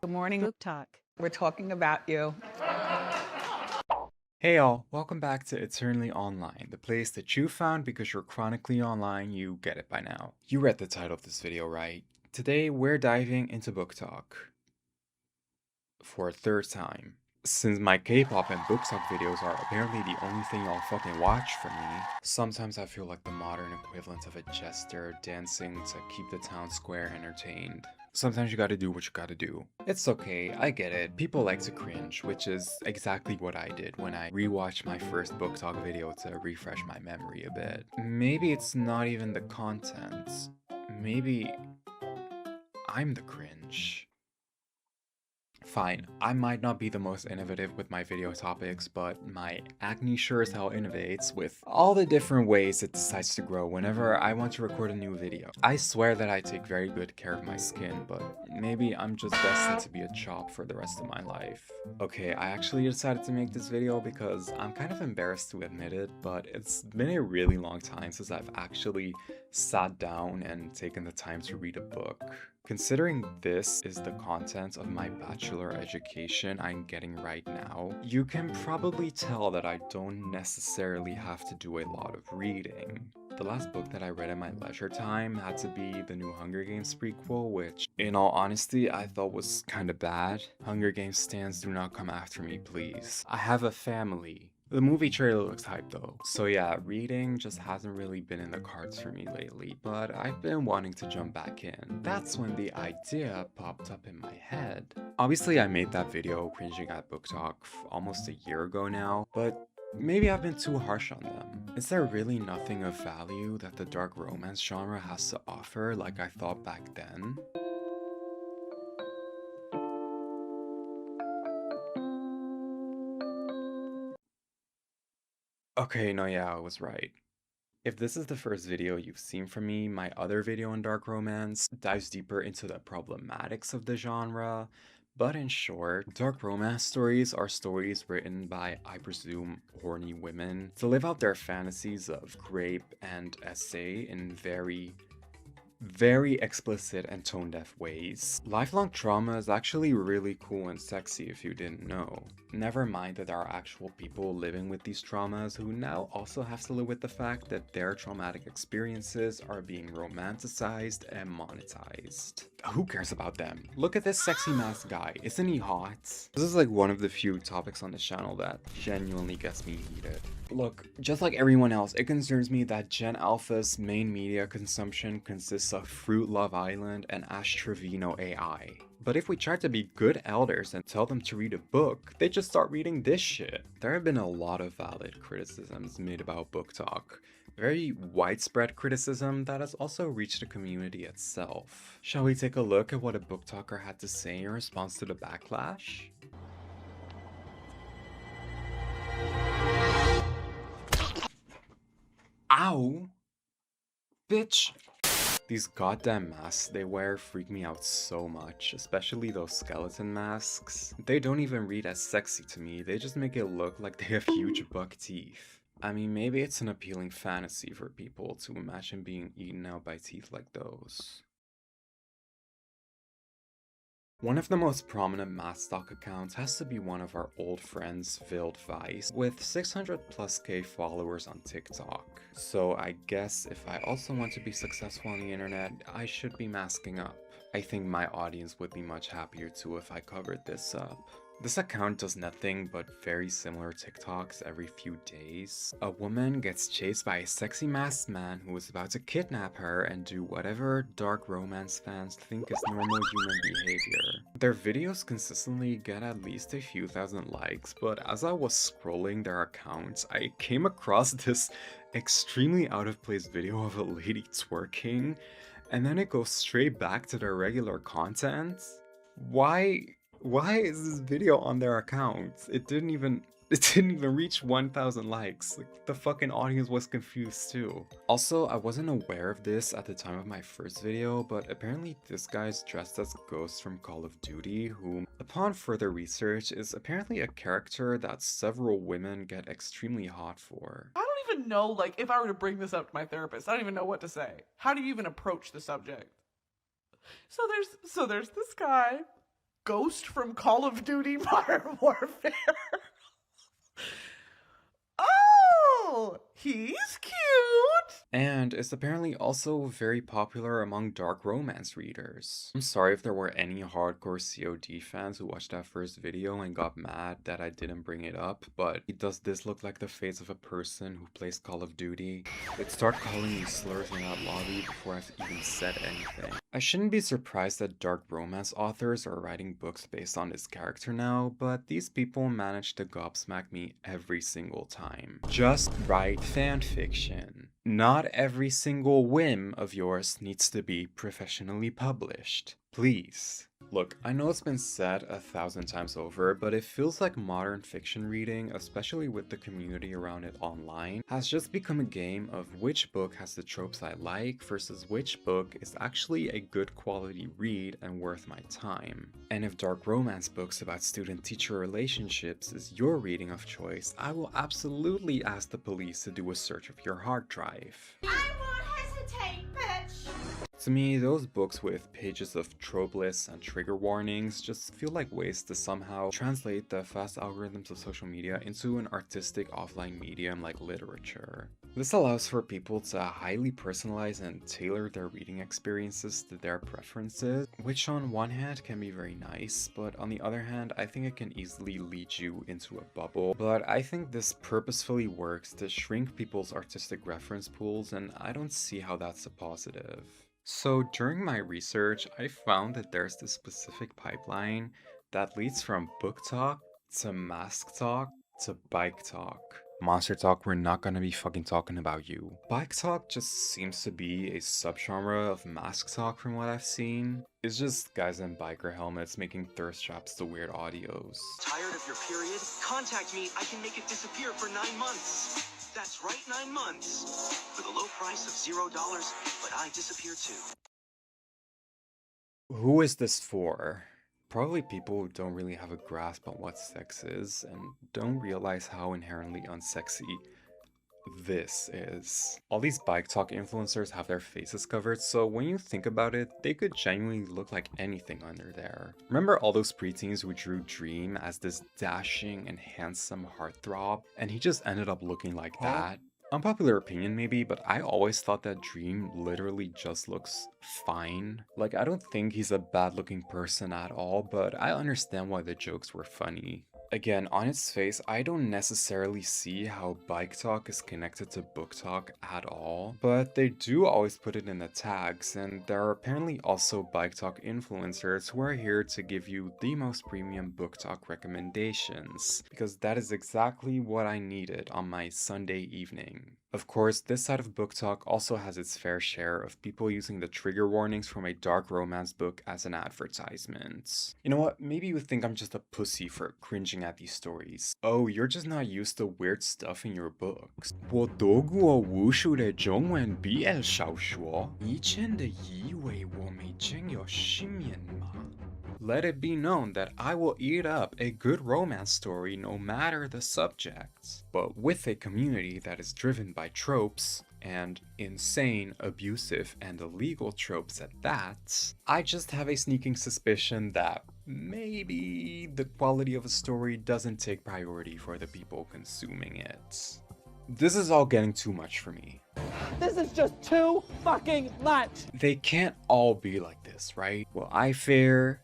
Good morning. BookTok. We're talking about you. Hey all, welcome back to Eternally Online, the place that you found because you're chronically online, you get it by now. You read the title of this video, right? Today we're diving into book talk for a third time. Since my K-pop and book talk videos are apparently the only thing y'all fucking watch from me, sometimes I feel like the modern equivalent of a jester dancing to keep the town square entertained. Sometimes you gotta do what you gotta do. It's okay, I get it. People like to cringe, which is exactly what I did when I rewatched my first book talk video to refresh my memory a bit. Maybe it's not even the content. Maybe I'm the cringe. Fine, I might not be the most innovative with my video topics, but my acne sure as hell innovates with all the different ways it decides to grow whenever I want to record a new video. I swear that I take very good care of my skin, but maybe I'm just destined to be a chop for the rest of my life. Okay, I actually decided to make this video because I'm kind of embarrassed to admit it, but it's been a really long time since I've actually sat down and taken the time to read a book. Considering this is the content of my bachelor education I'm getting right now, you can probably tell that I don't necessarily have to do a lot of reading. The last book that I read in my leisure time had to be the new Hunger Games prequel, which, in all honesty, I thought was kinda bad. Hunger Games stans, do not come after me, please. I have a family. The movie trailer looks hype though. So yeah, reading just hasn't really been in the cards for me lately, but I've been wanting to jump back in. That's when the idea popped up in my head. Obviously I made that video cringing at BookTok almost a year ago now, but maybe I've been too harsh on them. Is there really nothing of value that the dark romance genre has to offer like I thought back then? Okay, no, yeah, I was right. If this is the first video you've seen from me, my other video on dark romance dives deeper into the problematics of the genre. But in short, dark romance stories are stories written by, I presume, horny women to live out their fantasies of rape and essay in very explicit and tone-deaf ways. Lifelong trauma is actually really cool and sexy if you didn't know. Never mind that there are actual people living with these traumas who now also have to live with the fact that their traumatic experiences are being romanticized and monetized. Who cares about them? Look at this sexy masked guy, isn't he hot? This is like one of the few topics on this channel that genuinely gets me heated. Look, just like everyone else, it concerns me that Gen Alpha's main media consumption consists of Fruit Love Island and Ash Trevino AI. But if we try to be good elders and tell them to read a book, they just start reading this shit. There have been a lot of valid criticisms made about book talk. Very widespread criticism that has also reached the community itself. Shall we take a look at what a book talker had to say in response to the backlash? Ow! Bitch! These goddamn masks they wear freak me out so much, especially those skeleton masks. They don't even read as sexy to me, they just make it look like they have huge buck teeth. I mean, maybe it's an appealing fantasy for people to imagine being eaten out by teeth like those. One of the most prominent mass stock accounts has to be one of our old friends, Vild Vice, with 600 plus K followers on TikTok. So I guess if I also want to be successful on the internet, I should be masking up. I think my audience would be much happier too if I covered this up. This account does nothing but very similar TikToks every few days. A woman gets chased by a sexy masked man who is about to kidnap her and do whatever dark romance fans think is normal human behavior. Their videos consistently get at least a few thousand likes, but as I was scrolling their accounts, I came across this extremely out of place video of a lady twerking, and then it goes straight back to their regular content. Why why is this video on their account? It didn't even reach 1,000 likes. Like, the fucking audience was confused too. Also, I wasn't aware of this at the time of my first video, but apparently this guy's dressed as Ghost from Call of Duty, who, upon further research, is apparently a character that several women get extremely hot for. I don't even know, like, if I were to bring this up to my therapist, I don't even know what to say. How do you even approach the subject? So there's this guy. Ghost from Call of Duty Modern Warfare. Oh, he's cute. And is apparently also very popular among dark romance readers. I'm sorry if there were any hardcore COD fans who watched that first video and got mad that I didn't bring it up, but does this look like the face of a person who plays Call of Duty? They'd start calling me slurs in that lobby before I've even said anything. I shouldn't be surprised that dark romance authors are writing books based on this character now, but these people manage to gobsmack me every single time. Just write fanfiction. Not every single whim of yours needs to be professionally published. Please. Look, I know it's been said 1,000 times over, but it feels like modern fiction reading, especially with the community around it online, has just become a game of which book has the tropes I like versus which book is actually a good quality read and worth my time. And if dark romance books about student-teacher relationships is your reading of choice, I will absolutely ask the police to do a search of your hard drive. I won't hesitate, bitch! To me, those books with pages of trope lists and trigger warnings just feel like ways to somehow translate the fast algorithms of social media into an artistic offline medium like literature. This allows for people to highly personalize and tailor their reading experiences to their preferences, which on one hand can be very nice, but on the other hand, I think it can easily lead you into a bubble. But I think this purposefully works to shrink people's artistic reference pools, and I don't see how that's a positive. So during my research, I found that there's this specific pipeline that leads from BookTok to MaskTok to BikeTok. Monster Talk, we're not gonna be fucking talking about you. BikeTok just seems to be a subgenre of MaskTok from what I've seen. It's just guys in biker helmets making thirst traps to weird audios. Tired of your period? Contact me. I can make it disappear for 9 months. That's right, 9 months. For the low price of $0, but I disappear too. Who is this for? Probably people who don't really have a grasp on what sex is and don't realize how inherently unsexy this is. All these BikeTok influencers have their faces covered, so when you think about it, they could genuinely look like anything under there. Remember all those preteens who drew Dream as this dashing and handsome heartthrob, and he just ended up looking like that? Unpopular opinion maybe, but I always thought that Dream literally just looks fine. Like, I don't think he's a bad looking person at all, but I understand why the jokes were funny. Again, on its face, I don't necessarily see how BikeTok is connected to BookTok at all, but they do always put it in the tags, and there are apparently also BikeTok influencers who are here to give you the most premium BookTok recommendations, because that is exactly what I needed on my Sunday evening. Of course, this side of BookTok also has its fair share of people using the trigger warnings from a dark romance book as an advertisement. You know what, maybe you think I'm just a pussy for cringing at these stories. Oh, you're just not used to weird stuff in your books. 我读过无数的中文 BL 小说，以前的以为我没真有失眠吗？ Let it be known that I will eat up a good romance story no matter the subject. But with a community that is driven by tropes, and insane, abusive, and illegal tropes at that, I just have a sneaking suspicion that maybe the quality of a story doesn't take priority for the people consuming it. This is all getting too much for me. This is just too fucking much! They can't all be like this, right? Well, I fear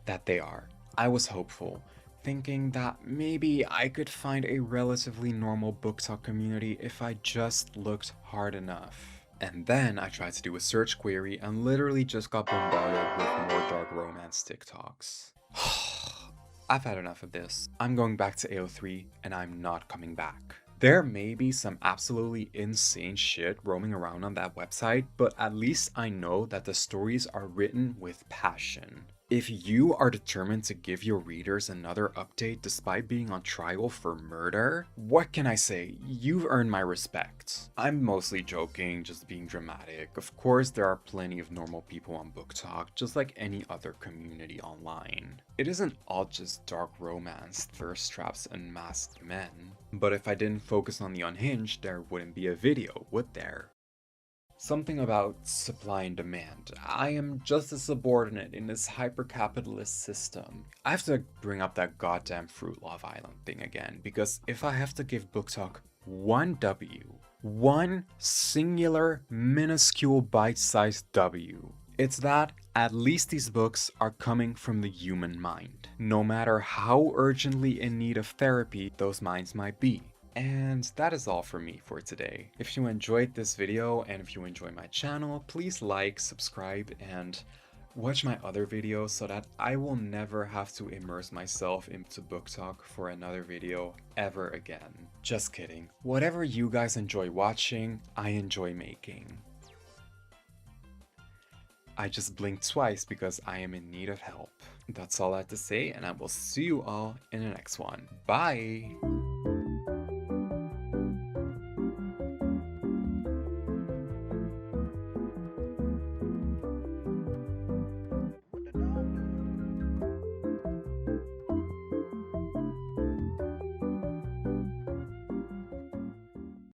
that they are. I was hopeful, thinking that maybe I could find a relatively normal BookTok community if I just looked hard enough. And then I tried to do a search query and literally just got bombarded with more dark romance TikToks. I've had enough of this. I'm going back to AO3 and I'm not coming back. There may be some absolutely insane shit roaming around on that website, but at least I know that the stories are written with passion. If you are determined to give your readers another update despite being on trial for murder, what can I say? You've earned my respect. I'm mostly joking, just being dramatic. Of course, there are plenty of normal people on BookTok, just like any other community online. It isn't all just dark romance, thirst traps, and masked men. But if I didn't focus on the unhinged, there wouldn't be a video, would there? Something about supply and demand. I am just a subordinate in this hyper-capitalist system. I have to bring up that goddamn Fruit Love Island thing again, because if I have to give BookTok one W, one singular, minuscule, bite-sized W, it's that at least these books are coming from the human mind, no matter how urgently in need of therapy those minds might be. And that is all for me for today. If you enjoyed this video and if you enjoy my channel, please like, subscribe, and watch my other videos so that I will never have to immerse myself into BookTok for another video ever again. Just kidding. Whatever you guys enjoy watching, I enjoy making. I just blinked twice because I am in need of help. That's all I have to say, and I will see you all in the next one. Bye!